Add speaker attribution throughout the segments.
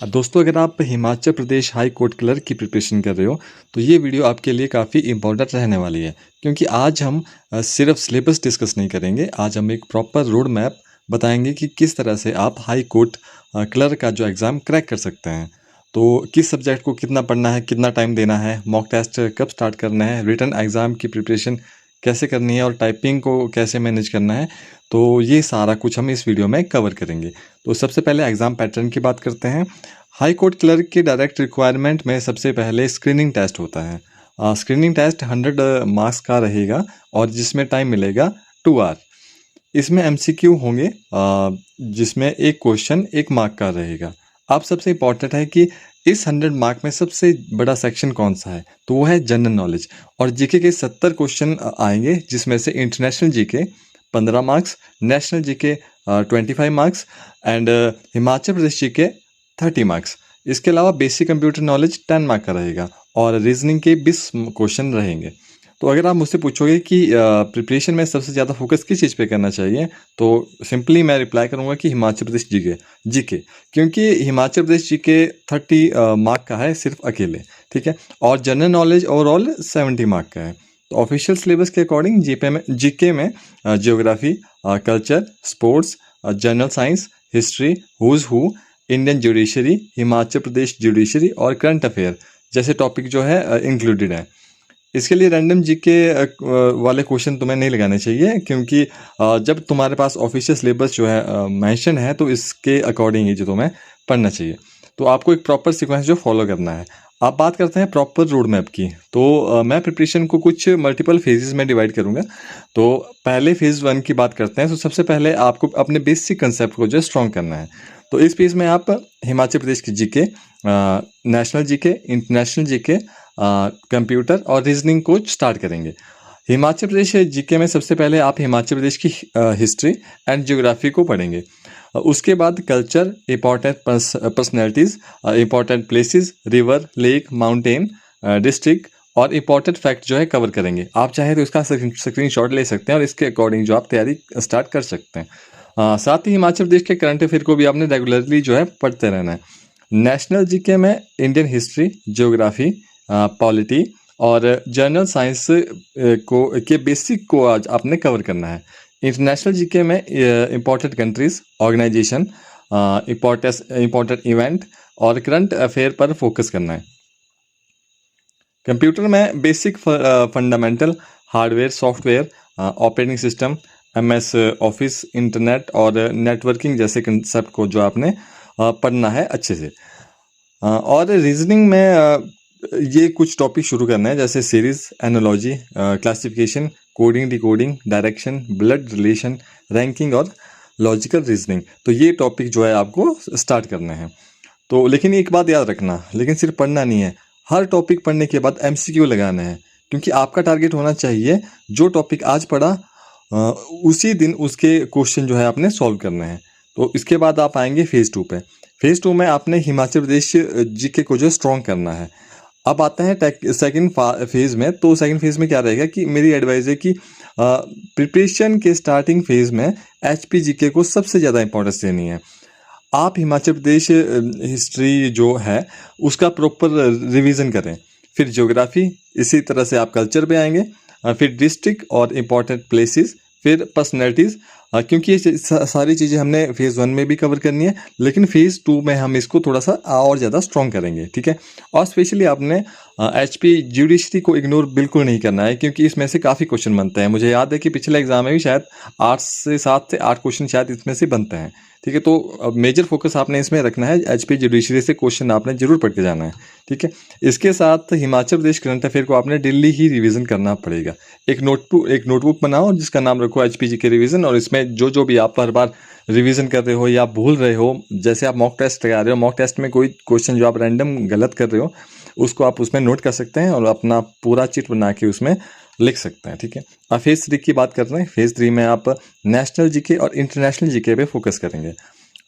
Speaker 1: दोस्तों, अगर आप Himachal Pradesh high court clerk की प्रिपरेशन कर रहे हो तो ये वीडियो आपके लिए काफ़ी इम्पोर्टेंट रहने वाली है। क्योंकि आज हम सिर्फ सिलेबस डिस्कस नहीं करेंगे। आज हम एक प्रॉपर रोड मैप बताएंगे कि किस तरह से आप हाई कोर्ट क्लर्क का जो एग्ज़ाम क्रैक कर सकते हैं। तो किस सब्जेक्ट को कितना पढ़ना है, कितना टाइम देना है, मॉक टेस्ट कब स्टार्ट करना है, रिटन एग्ज़ाम की प्रिपरेशन कैसे करनी है और टाइपिंग को कैसे मैनेज करना है। तो ये सारा कुछ हम इस वीडियो में कवर करेंगे। तो सबसे पहले एग्ज़ाम पैटर्न की बात करते हैं। हाई कोर्ट क्लर्क के डायरेक्ट रिक्वायरमेंट में सबसे पहले स्क्रीनिंग टेस्ट होता है। स्क्रीनिंग टेस्ट 100 मार्क्स का रहेगा और जिसमें टाइम मिलेगा 2 आवर। इसमें एमसीक्यू होंगे, जिसमें एक क्वेश्चन 1 मार्क का रहेगा। अब सबसे इम्पॉर्टेंट है कि इस 100 मार्क में सबसे बड़ा सेक्शन कौन सा है, तो वो है जनरल नॉलेज। और जीके के 70 क्वेश्चन आएंगे, जिसमें से international GK 15 marks, national GK 25 marks and Himachal Pradesh GK 30 marks. इसके अलावा बेसिक कंप्यूटर नॉलेज 10 मार्क का रहेगा और रीजनिंग के 20 क्वेश्चन रहेंगे। तो अगर आप मुझसे पूछोगे कि प्रिपरेशन में सबसे ज़्यादा फोकस किस चीज़ पे करना चाहिए, तो सिंपली मैं रिप्लाई करूँगा कि हिमाचल प्रदेश जीके जीके क्योंकि हिमाचल प्रदेश जीके 30 मार्क का है सिर्फ अकेले, ठीक है। और जनरल नॉलेज ओवरऑल 70 मार्क का है। तो ऑफिशियल सिलेबस के अकॉर्डिंग जीके में geography, culture, sports, general science, history, who's who, Indian judiciary, Himachal Pradesh judiciary और करंट अफेयर जैसे टॉपिक जो है इंक्लूडेड है। इसके लिए रैंडम जीके वाले क्वेश्चन तुम्हें नहीं लगाने चाहिए, क्योंकि जब तुम्हारे पास ऑफिशियल सिलेबस जो है मेंशन है, तो इसके अकॉर्डिंग ही जो तुम्हें पढ़ना चाहिए। तो आपको एक प्रॉपर सीक्वेंस जो फॉलो करना है। आप बात करते हैं प्रॉपर रोड मैप की, तो मैं प्रिपरेशन को कुछ मल्टीपल फेजेस में डिवाइड करूंगा। तो पहले फेज़ 1 की बात करते हैं। तो सबसे पहले आपको अपने बेसिक कंसेप्ट को जो स्ट्रॉन्ग करना है। तो इस पेज में आप हिमाचल प्रदेश की GK, national GK, international GK, computer और रीजनिंग को स्टार्ट करेंगे। हिमाचल प्रदेश जीके में सबसे पहले आप हिमाचल प्रदेश की हिस्ट्री एंड ज्योग्राफी को पढ़ेंगे। उसके बाद culture, important personalities, important places, river, lake, mountain, district और इंपॉर्टेंट फैक्ट जो है कवर करेंगे। आप चाहे तो इसका स्क्रीनशॉट ले सकते हैं और इसके अकॉर्डिंग जो आप तैयारी स्टार्ट कर सकते हैं। साथ ही हिमाचल प्रदेश के करंट अफेयर को भी आपने रेगुलरली जो है पढ़ते रहना है। नेशनल जीके में इंडियन हिस्ट्री, ज्योग्राफी, पॉलिटी और जनरल साइंस को के बेसिक को आज आपने कवर करना है। इंटरनेशनल जीके में important countries, organisation, important event और करंट अफेयर पर फोकस करना है। कंप्यूटर में basic fundamental, hardware, software, operating system, MS Office, internet और नेटवर्किंग जैसे कंसेप्ट को जो आपने पढ़ना है अच्छे से। और रीजनिंग में ये कुछ टॉपिक शुरू करना है, जैसे series, analogy, classification, coding, decoding, direction, blood relation, ranking और लॉजिकल रीजनिंग। तो ये टॉपिक जो है आपको स्टार्ट करना है। तो लेकिन एक बात याद रखना, लेकिन सिर्फ पढ़ना नहीं है, हर टॉपिक पढ़ने के बाद एमसीक्यू लगाना है। क्योंकि आपका टारगेट होना चाहिए जो टॉपिक आज पढ़ा अ, उसी दिन उसके क्वेश्चन जो है आपने सॉल्व करना है। तो इसके बाद आप आएंगे फेज़ 2 पे। फेज़ 2 में आपने हिमाचल प्रदेश जीके को जो स्ट्रॉन्ग करना है। अब आते हैं सेकंड फेज़ में। तो सेकंड फेज़ में क्या रहेगा कि मेरी एडवाइस है कि प्रिपरेशन के स्टार्टिंग फेज़ में एचपी जीके को सबसे ज़्यादा इंपॉर्टेंस देनी है। आप हिमाचल प्रदेश हिस्ट्री जो है उसका प्रॉपर रिवीजन करें। फिर ज्योग्राफी, इसी तरह से आप कल्चर पे आएंगे, फिर डिस्ट्रिक्ट और इम्पॉर्टेंट प्लेसेस, फिर पर्सनैलिटीज़। क्योंकि ये सारी चीज़ें हमने फेज़ 1 में भी कवर करनी है, लेकिन फेज़ 2 में हम इसको थोड़ा सा और ज़्यादा स्ट्रॉन्ग करेंगे, ठीक है। और स्पेशली आपने एचपी जुडिशरी को इग्नोर बिल्कुल नहीं करना है, क्योंकि इसमें से काफ़ी क्वेश्चन बनते हैं। मुझे याद है कि पिछले एग्जाम में भी शायद 7 से 8 क्वेश्चन शायद इसमें से बनते हैं, ठीक है। तो मेजर फोकस आपने इसमें रखना है, एचपी जुडिशरी से क्वेश्चन आपने जरूर पढ़ के जाना है, ठीक है। इसके साथ हिमाचल प्रदेश करंट अफेयर को आपने डेली ही रिवीजन करना पड़ेगा। एक नोटबुक बनाओ जिसका नाम रखो एचपी के रिवीजन, और इसमें जो भी आप हर बार रिवीजन कर रहे हो या भूल रहे हो, जैसे आप मॉक टेस्ट लगा रहे हो, मॉक टेस्ट में कोई क्वेश्चन जो आप रैंडम गलत कर रहे हो उसको आप उसमें नोट कर सकते हैं और अपना पूरा चिट बना के उसमें लिख सकते हैं, ठीक है। अब फेज़ 3 की बात कर रहे हैं। फेज़ 3 में आप नेशनल जीके और इंटरनेशनल जीके पे फोकस करेंगे।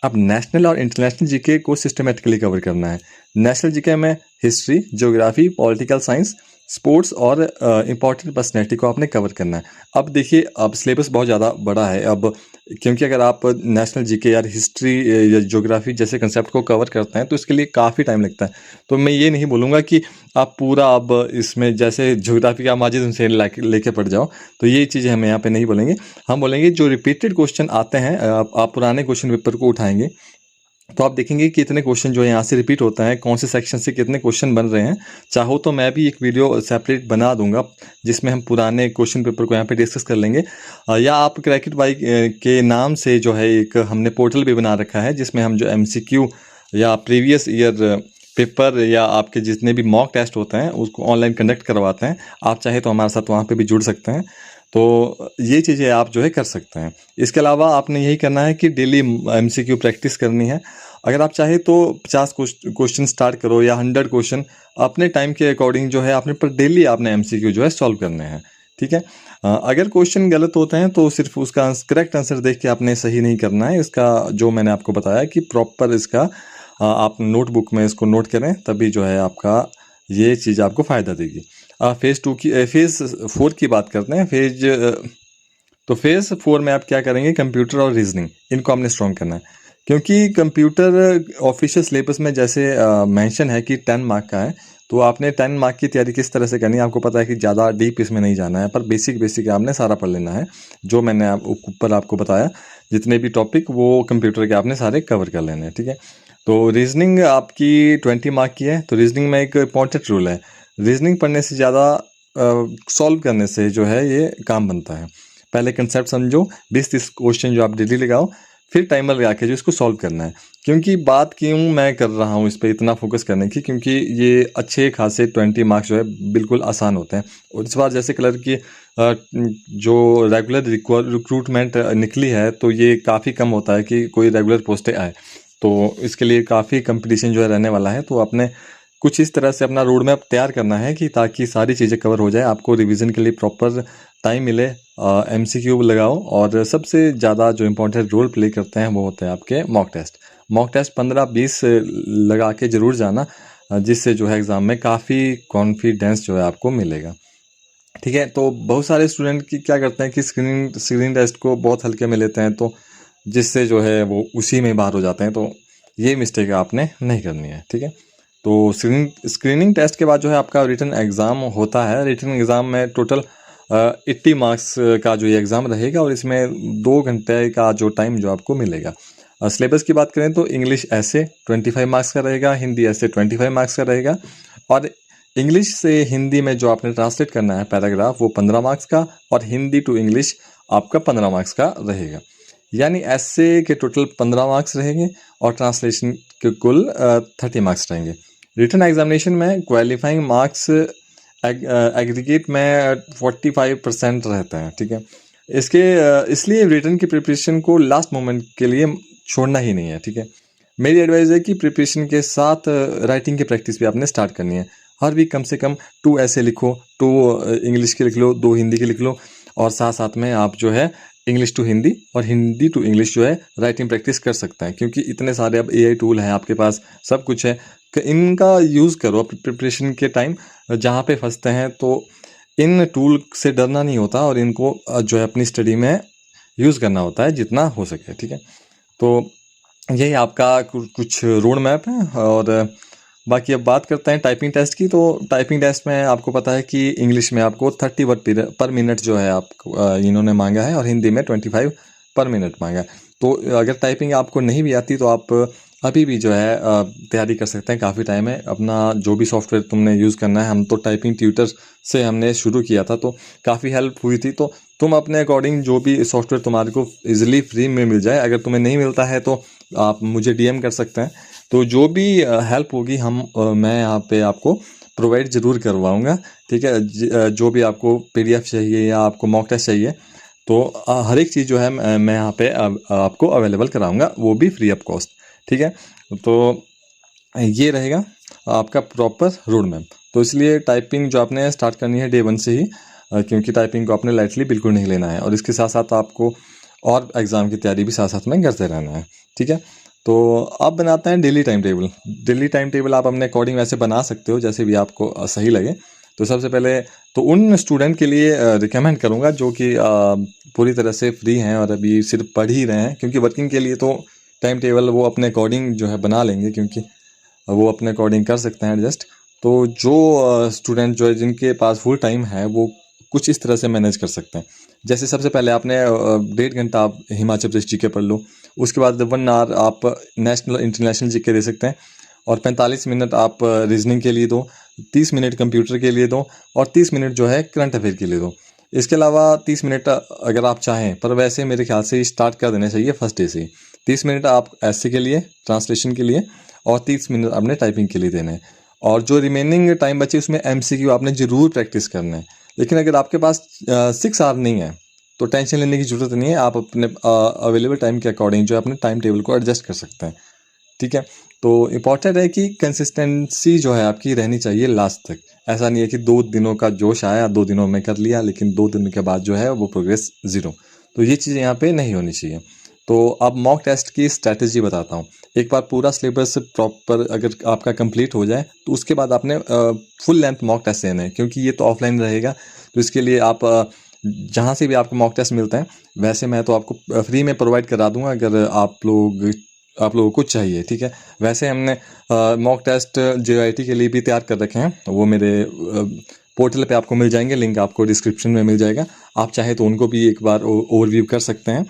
Speaker 1: अब नेशनल और इंटरनेशनल जीके को सिस्टमेटिकली कवर करना है। नेशनल जीके में history, geography, political science, sports और इंपॉर्टेंट पर्सनैलिटी को आपने कवर करना है। अब देखिए, अब सिलेबस बहुत ज़्यादा बड़ा है। अब क्योंकि अगर आप नेशनल जीके या हिस्ट्री या ज्योग्राफी जैसे कंसेप्ट को कवर करते हैं तो इसके लिए काफ़ी टाइम लगता है। तो मैं ये नहीं बोलूँगा कि आप पूरा अब इसमें जैसे ज्योग्राफी का माजिद से लेके पढ़ जाओ, तो ये चीज़ें हम यहाँ पे नहीं बोलेंगे। हम बोलेंगे जो रिपीटेड क्वेश्चन आते हैं, आप पुराने क्वेश्चन पेपर को उठाएंगे तो आप देखेंगे कि कितने क्वेश्चन जो है यहाँ से रिपीट होता है, कौन से सेक्शन से कितने क्वेश्चन बन रहे हैं। चाहो तो मैं भी एक वीडियो सेपरेट बना दूंगा जिसमें हम पुराने क्वेश्चन पेपर को यहाँ पे डिस्कस कर लेंगे। या आप क्रैक इट बाई के नाम से जो है एक हमने पोर्टल भी बना रखा है जिसमें हम जो MCQ या प्रीवियस ईयर पेपर या आपके जितने भी मॉक टेस्ट होते हैं उसको ऑनलाइन कंडक्ट करवाते हैं। आप चाहे तो हमारे साथ वहाँ पे भी जुड़ सकते हैं। तो ये चीज़ें आप जो है कर सकते हैं। इसके अलावा आपने यही करना है कि डेली MCQ प्रैक्टिस करनी है। अगर आप चाहे तो 50 क्वेश्चन स्टार्ट करो या 100 क्वेश्चन अपने टाइम के अकॉर्डिंग जो है आपने पर डेली आपने MCQ जो है सॉल्व करने हैं। ठीक है। अगर क्वेश्चन गलत होते हैं तो सिर्फ उसका करेक्ट आंसर देख के आपने सही नहीं करना है। इसका जो मैंने आपको बताया कि प्रॉपर इसका आप नोटबुक में इसको नोट करें, तभी जो है आपका ये चीज़ आपको फ़ायदा देगी। फेज़ 4 की बात करते हैं। फेज़ 4 में आप क्या करेंगे, कंप्यूटर और रीजनिंग इनको आपने स्ट्रॉन्ग करना है। क्योंकि कंप्यूटर ऑफिशियल सिलेबस में जैसे मेंशन है कि 10 मार्क का है, तो आपने 10 मार्क की तैयारी किस तरह से करनी है। आपको पता है कि ज़्यादा डीप इसमें नहीं जाना है, पर बेसिक आपने सारा पढ़ लेना है। जो मैंने ऊपर आपको बताया जितने भी टॉपिक वो कंप्यूटर के आपने सारे कवर कर लेने हैं। ठीक है। तो रीजनिंग आपकी 20 मार्क की है। तो रीजनिंग में एक इंपॉर्टेंट रूल है, रीजनिंग पढ़ने से ज़्यादा सॉल्व करने से जो है ये काम बनता है। पहले कंसेप्ट समझो, 20-30 क्वेश्चन जो आप डेली लगाओ, फिर टाइमर लगा के जो इसको सॉल्व करना है। क्योंकि बात क्यों मैं कर रहा हूँ इस पर इतना फोकस करने की, क्योंकि ये अच्छे खासे 20 मार्क्स जो है बिल्कुल आसान होते हैं। और इस बार जैसे कलर की जो रेगुलर रिक्रूटमेंट निकली है तो ये काफ़ी कम होता है कि कोई रेगुलर पोस्टें आए। तो इसके लिए काफ़ी कंपटीशन जो है रहने वाला है। तो आपने कुछ इस तरह से अपना रोड मैप तैयार करना है कि ताकि सारी चीज़ें कवर हो जाए, आपको रिवीजन के लिए प्रॉपर टाइम मिले। MCQ लगाओ, और सबसे ज़्यादा जो इम्पोर्टेंट रोल प्ले करते हैं वो होते हैं आपके मॉक टेस्ट 15-20 लगा के ज़रूर जाना, जिससे जो है एग्ज़ाम में काफ़ी कॉन्फिडेंस जो है आपको मिलेगा। ठीक है। तो बहुत सारे स्टूडेंट की क्या करते हैं कि स्क्रीनिंग टेस्ट को बहुत हल्के में लेते हैं, तो जिससे जो है वो उसी में बाहर हो जाते हैं। तो ये मिस्टेक आपने नहीं करनी है। ठीक है। तो स्क्रीनिंग टेस्ट के बाद जो है आपका रिटन एग्ज़ाम होता है। रिटन एग्ज़ाम में टोटल 80 मार्क्स का जो ये एग्ज़ाम रहेगा, और इसमें 2 घंटे का जो टाइम जो आपको मिलेगा। सिलेबस की बात करें तो इंग्लिश ऐसे 25 मार्क्स का रहेगा, हिंदी ऐसे 25 मार्क्स का रहेगा, और इंग्लिश से हिंदी में जो आपने ट्रांसलेट करना है पैराग्राफ वो 15 मार्क्स का, और हिंदी टू इंग्लिश आपका 15 मार्क्स का रहेगा। यानी ऐसे के टोटल 15 मार्क्स रहेंगे और ट्रांसलेशन के कुल 30 मार्क्स रहेंगे। रिटन एग्जामिनेशन में क्वालिफाइंग मार्क्स एग्रीगेट में 45% रहते हैं। ठीक है। इसलिए रिटन की प्रिपरेशन को लास्ट मोमेंट के लिए छोड़ना ही नहीं है। ठीक है। मेरी एडवाइस है कि प्रिपरेशन के साथ राइटिंग की प्रैक्टिस भी आपने स्टार्ट करनी है। हर वीक कम से कम 2 ऐसे लिखो, 2 इंग्लिश के लिख लो, 2 हिंदी के लिख लो, और साथ साथ में आप जो है इंग्लिश टू हिंदी और हिंदी टू इंग्लिश जो है राइटिंग प्रैक्टिस कर सकते हैं। क्योंकि इतने सारे अब AI टूल हैं आपके पास, सब कुछ है, कि इनका यूज़ करो प्रिपरेशन के टाइम। जहाँ पे फंसते हैं तो इन टूल से डरना नहीं होता, और इनको जो है अपनी स्टडी में यूज़ करना होता है जितना हो सके। ठीक है। तो यही आपका कुछ रोड मैप है। और बाकी अब बात करते हैं टाइपिंग टेस्ट की। तो टाइपिंग टेस्ट में आपको पता है कि इंग्लिश में आपको 30 वर्ड पर मिनट जो है आप इन्होंने मांगा है, और हिंदी में 25 पर मिनट मांगा है। तो अगर टाइपिंग आपको नहीं भी आती तो आप अभी भी जो है तैयारी कर सकते हैं, काफ़ी टाइम है। अपना जो भी सॉफ्टवेयर तुमने यूज़ करना है, हम तो टाइपिंग ट्यूटर से हमने शुरू किया था, तो काफ़ी हेल्प हुई थी। तो तुम अपने अकॉर्डिंग जो भी सॉफ्टवेयर तुम्हारे को ईजिली फ्री में मिल जाए, अगर तुम्हें नहीं मिलता है तो आप मुझे DM कर सकते हैं। तो जो भी हेल्प होगी मैं यहाँ पे आपको प्रोवाइड ज़रूर करवाऊँगा। ठीक है। जो भी आपको PDF चाहिए या आपको मॉक टेस्ट चाहिए, तो हर एक चीज़ जो है मैं यहाँ पे आपको अवेलेबल कराऊँगा, वो भी फ्री ऑफ कॉस्ट। ठीक है। तो ये रहेगा आपका प्रॉपर रोड मैप। तो इसलिए टाइपिंग जो आपने स्टार्ट करनी है Day 1 से ही, क्योंकि टाइपिंग को आपने लाइटली बिल्कुल नहीं लेना है, और इसके साथ साथ आपको और एग्ज़ाम की तैयारी भी साथ साथ में करते रहना है। ठीक है। तो अब बनाते हैं daily time table. Daily time table आप अपने अकॉर्डिंग वैसे बना सकते हो, जैसे भी आपको सही लगे। तो सबसे पहले तो उन स्टूडेंट के लिए रिकमेंड करूँगा जो कि पूरी तरह से फ्री हैं और अभी सिर्फ पढ़ ही रहे हैं, क्योंकि वर्किंग के लिए तो टाइम टेबल वो अपने अकॉर्डिंग जो है बना लेंगे, क्योंकि वो अपने अकॉर्डिंग कर सकते हैं एडजस्ट। तो जो स्टूडेंट जो है जिनके पास फुल टाइम है वो कुछ इस तरह से मैनेज कर सकते हैं। जैसे सबसे पहले आपने 1.5 घंटा आप हिमाचल प्रदेश जीके पढ़ लो, उसके बाद 1 आवर आप नेशनल इंटरनेशनल जीके दे सकते हैं, और 45 मिनट आप रीजनिंग के लिए दो, 30 मिनट कंप्यूटर के लिए दो, और 30 मिनट जो है करंट अफेयर के लिए दो। इसके अलावा 30 मिनट अगर आप चाहें, पर वैसे मेरे ख्याल से स्टार्ट कर देना चाहिए फर्स्ट डे से ही। 30 मिनट आप ऐसे के लिए, ट्रांसलेशन के लिए, और 30 मिनट आपने टाइपिंग के लिए देने हैं। और जो रिमेनिंग टाइम बचे उसमें MCQ आपने ज़रूर प्रैक्टिस करना है। लेकिन अगर आपके पास 6 आवर नहीं है तो टेंशन लेने की ज़रूरत नहीं है, आप अपने अवेलेबल टाइम के अकॉर्डिंग जो है अपने टाइम टेबल को एडजस्ट कर सकते हैं। ठीक है, तो इम्पॉर्टेंट है कि कंसिस्टेंसी जो है आपकी रहनी चाहिए लास्ट तक। ऐसा नहीं है कि 2 दिनों का जोश आया, 2 दिनों में कर लिया, लेकिन 2 दिन के बाद जो है वो प्रोग्रेस ज़ीरो। तो ये चीज़ें यहाँ पे नहीं होनी चाहिए। तो अब मॉक टेस्ट की स्ट्रैटेजी बताता हूँ। एक बार पूरा सिलेबस प्रॉपर अगर आपका कंप्लीट हो जाए तो उसके बाद आपने फुल लेंथ मॉक टेस्ट देना है, क्योंकि ये तो ऑफलाइन रहेगा। तो इसके लिए आप जहाँ से भी आपको मॉक टेस्ट मिलते हैं, वैसे मैं तो आपको फ्री में प्रोवाइड करा दूंगा अगर आप लोगों को चाहिए। ठीक है, वैसे हमने मॉक टेस्ट JIT के लिए भी तैयार कर रखे हैं, वो मेरे पोर्टल पे आपको मिल जाएंगे, लिंक आपको डिस्क्रिप्शन में मिल जाएगा। आप चाहे तो उनको भी एक बार ओवरव्यू कर सकते हैं।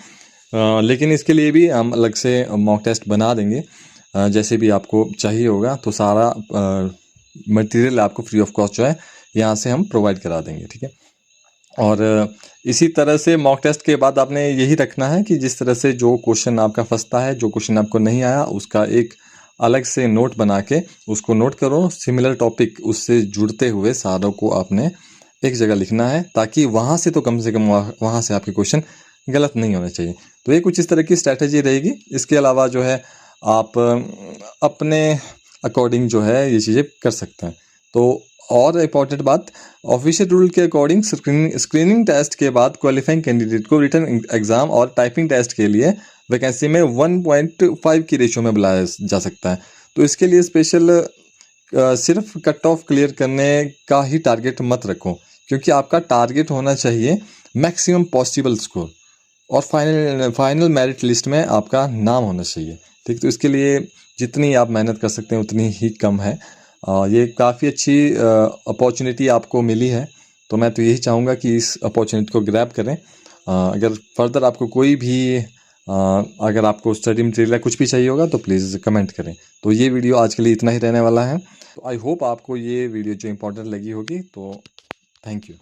Speaker 1: लेकिन इसके लिए भी हम अलग से मॉक टेस्ट बना देंगे, जैसे भी आपको चाहिए होगा। तो सारा मटेरियल आपको फ्री ऑफ कॉस्ट जो है यहाँ से हम प्रोवाइड करा देंगे। ठीक है, और इसी तरह से मॉक टेस्ट के बाद आपने यही रखना है कि जिस तरह से जो क्वेश्चन आपका फंसता है, जो क्वेश्चन आपको नहीं आया, उसका एक अलग से नोट बना के उसको नोट करो। सिमिलर टॉपिक उससे जुड़ते हुए सारों को आपने एक जगह लिखना है, ताकि वहाँ से तो कम से कम वहाँ से आपके क्वेश्चन गलत नहीं होने चाहिए। तो ये कुछ इस तरह की स्ट्रैटेजी रहेगी। इसके अलावा जो है आप अपने अकॉर्डिंग जो है ये चीज़ें कर सकते हैं। तो और इम्पॉर्टेंट बात, ऑफिशियल रूल के अकॉर्डिंग स्क्रीनिंग टेस्ट के बाद क्वालिफाइंग कैंडिडेट को रिटन एग्जाम और टाइपिंग टेस्ट के लिए वैकेंसी में 1.5 की रेशियो में बुलाया जा सकता है। तो इसके लिए स्पेशल सिर्फ कट ऑफ क्लियर करने का ही टारगेट मत रखो, क्योंकि आपका टारगेट होना चाहिए मैक्सिमम पॉसिबल स्कोर, और फाइनल मेरिट लिस्ट में आपका नाम होना चाहिए। ठीक, तो इसके लिए जितनी आप मेहनत कर सकते हैं उतनी ही कम है। ये काफ़ी अच्छी अपॉर्चुनिटी आपको मिली है, तो मैं तो यही चाहूँगा कि इस अपॉर्चुनिटी को ग्रैब करें। अगर फर्दर आपको कोई भी अगर आपको स्टडी मटेरियल या कुछ भी चाहिए होगा तो प्लीज़ कमेंट करें। तो ये वीडियो आज के लिए इतना ही रहने वाला है। तो आई होप आपको ये वीडियो जो इम्पोर्टेंट लगी होगी। तो थैंक यू।